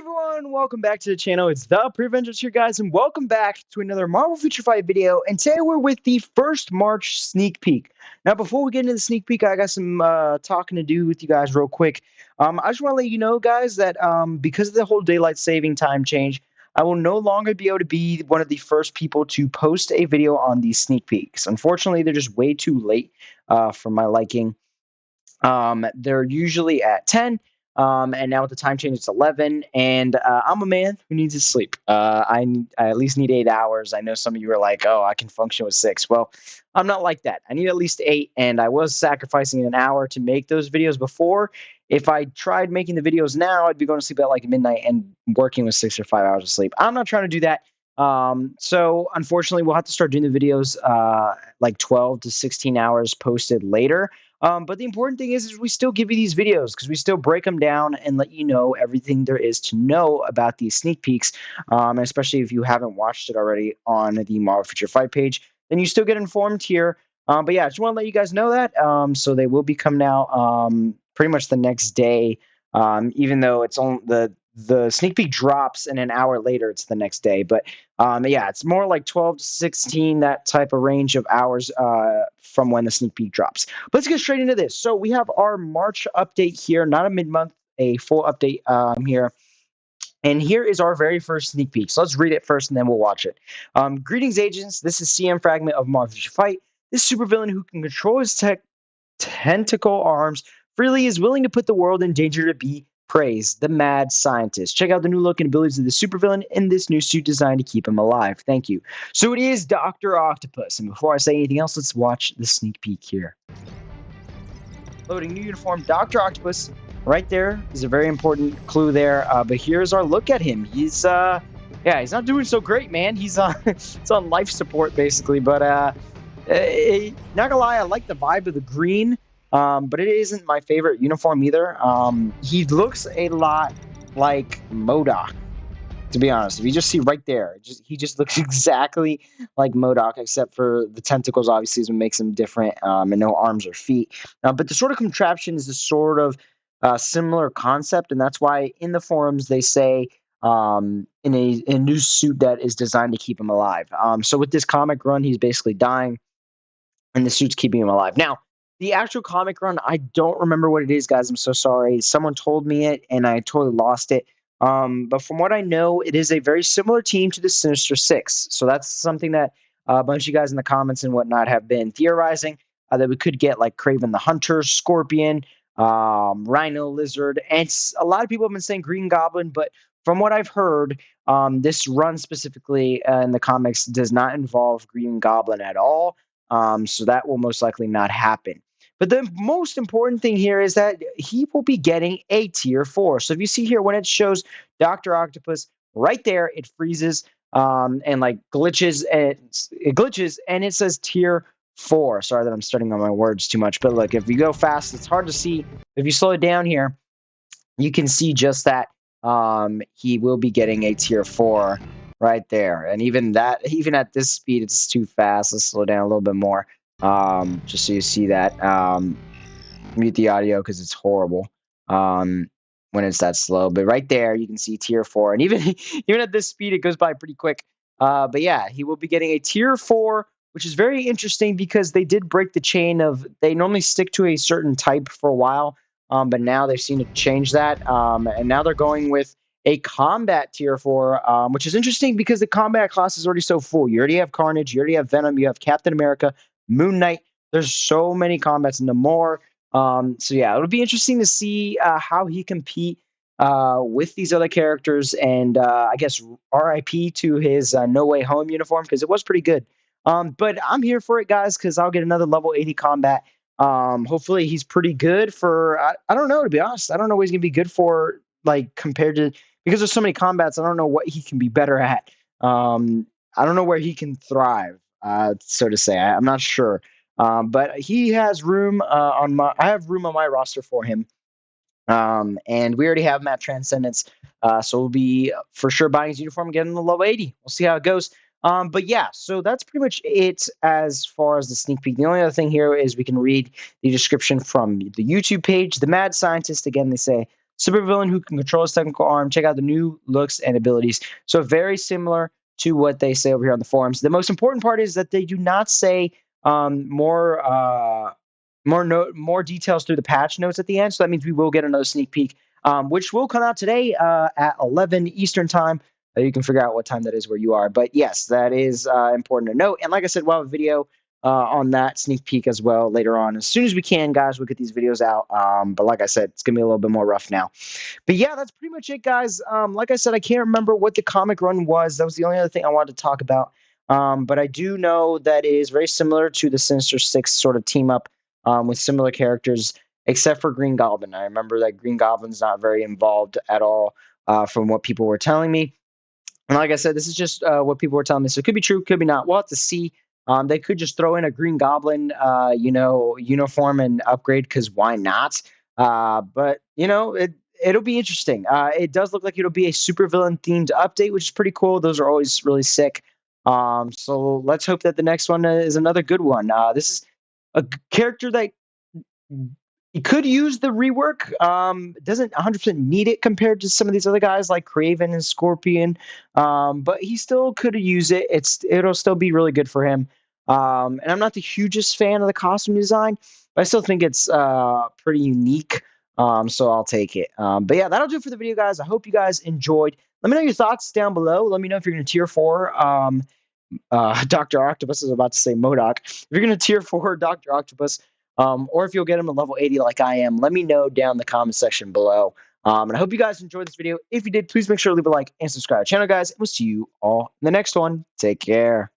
everyone, welcome back to the channel. It's the Prevengers here, guys, and welcome back to another Marvel Future Fight video. And today we're with the first March sneak peek. Now, before we get into the sneak peek, I got some talking to do with you guys real quick. I just want to let you know, guys, that because of the whole daylight saving time change, I will no longer be able to be one of the first people to post a video on these sneak peeks. Unfortunately, they're just way too late for my liking. They're usually at 10, and now with the time change, it's 11. And I'm a man who needs to sleep. I at least need 8 hours. I know some of you are like, oh, I can function with 6. Well, I'm not like that. I need at least 8, and I was sacrificing an hour to make those videos before. If I tried making the videos now, I'd be going to sleep at like midnight and working with 6 or 5 hours of sleep. I'm not trying to do that. So unfortunately, we'll have to start doing the videos like 12 to 16 hours posted later. But the important thing is we still give you these videos because we still break them down and let you know everything there is to know about these sneak peeks. And especially if you haven't watched it already on the Marvel Future Fight page, then you still get informed here. But yeah, I just want to let you guys know that. So they will be coming out pretty much the next day, even though it's on the sneak peek drops and an hour later it's the next day. But yeah, it's more like 12 to 16, that type of range of hours from when the sneak peek drops. But let's get straight into this. So we have our March update here, not a mid-month, a full update here. And here is our very first sneak peek. So let's read it first and then we'll watch it. Greetings, agents. This is CM Fragment of Marvel Future Fight. This supervillain who can control his tentacle arms freely is willing to put the world in danger to be praised. The mad scientist. Check out the new look and abilities of the supervillain in this new suit designed to keep him alive. Thank you. So it is Dr. Octopus. And before I say anything else, let's watch the sneak peek here. Loading new uniform, Dr. Octopus. Right there is a very important clue there. But here's our look at him. He's yeah, he's not doing so great, man. He's on it's on life support basically. But not gonna lie, I like the vibe of the green. But it isn't my favorite uniform either. He looks a lot like MODOK, to be honest. If you just see right there, he just looks exactly like MODOK, except for the tentacles, obviously, is what makes him different, and no arms or feet. But the sort of contraption is a sort of similar concept, and that's why in the forums they say in a new suit that is designed to keep him alive. So with this comic run, he's basically dying, and the suit's keeping him alive. Now, the actual comic run, I don't remember what it is, guys. I'm so sorry. Someone told me it, and I totally lost it. But from what I know, it is a very similar team to the Sinister Six. So that's something that a bunch of you guys in the comments and whatnot have been theorizing, that we could get like Kraven the Hunter, Scorpion, Rhino Lizard, and a lot of people have been saying Green Goblin. But from what I've heard, this run specifically in the comics does not involve Green Goblin at all. So that will most likely not happen. But the most important thing here is that he will be getting a tier 4. So if you see here, when it shows Dr. Octopus right there, it freezes and like glitches, and it glitches and it says tier 4. Sorry that I'm studying on my words too much, but look, if you go fast, it's hard to see. If you slow it down here, you can see just that he will be getting a tier 4 right there. And even at this speed, it's too fast. Let's slow down a little bit more, just so you see that. Mute the audio because it's horrible when it's that slow. But right there, you can see tier 4. And even at this speed, it goes by pretty quick. But yeah, he will be getting a tier 4, which is very interesting because they did break the chain of, they normally stick to a certain type for a while. But now they've seen to change that. And now they're going with a combat tier 4, which is interesting because the combat class is already so full. You already have Carnage, you already have Venom, you have Captain America, Moon Knight. There's so many combats and more. So yeah, it'll be interesting to see how he compete with these other characters. And I guess RIP to his No Way Home uniform because it was pretty good. But I'm here for it, guys, because I'll get another level 80 combat. Hopefully he's pretty good for, I don't know, to be honest. I don't know what he's going to be good for, like, compared to, because there's so many combats, I don't know what he can be better at. I don't know where he can thrive, so to say. I'm not sure. But he has room I have room on my roster for him. And we already have him at Transcendence. So we'll be for sure buying his uniform and getting the level 80. We'll see how it goes. But yeah, so that's pretty much it as far as the sneak peek. The only other thing here is we can read the description from the YouTube page. The mad scientist, again, they say, supervillain who can control his technical arm. Check out the new looks and abilities. So very similar to what they say over here on the forums. The most important part is that they do not say more details through the patch notes at the end. So that means we will get another sneak peek, which will come out today at 11 Eastern time. You can figure out what time that is where you are. But yes, that is important to note. And like I said, we'll have a video on that sneak peek as well later on. As soon as we can, guys, we'll get these videos out. But like I said, it's going to be a little bit more rough now. But yeah, that's pretty much it, guys. Like I said, I can't remember what the comic run was. That was the only other thing I wanted to talk about. But I do know that it is very similar to the Sinister Six sort of team up with similar characters, except for Green Goblin. I remember that Green Goblin's not very involved at all from what people were telling me. And like I said, this is just what people were telling me. So it could be true, could be not. We'll have to see. They could just throw in a Green Goblin, uniform and upgrade because why not? But it'll be interesting. It does look like it'll be a supervillain themed update, which is pretty cool. Those are always really sick. So let's hope that the next one is another good one. This is a character that he could use the rework. Doesn't 100% need it compared to some of these other guys like Craven and Scorpion. But he still could use it. It'll still be really good for him. And I'm not the hugest fan of the costume design, but I still think it's pretty unique. So I'll take it. But yeah, that'll do it for the video, guys. I hope you guys enjoyed. Let me know your thoughts down below. Let me know if you're going to tier 4 Dr. Octopus. I was about to say MODOK. If you're going to tier 4 Dr. Octopus, or if you'll get him to level 80 like I am, let me know down in the comment section below. And I hope you guys enjoyed this video. If you did, please make sure to leave a like and subscribe to the channel, guys. And we'll see you all in the next one. Take care.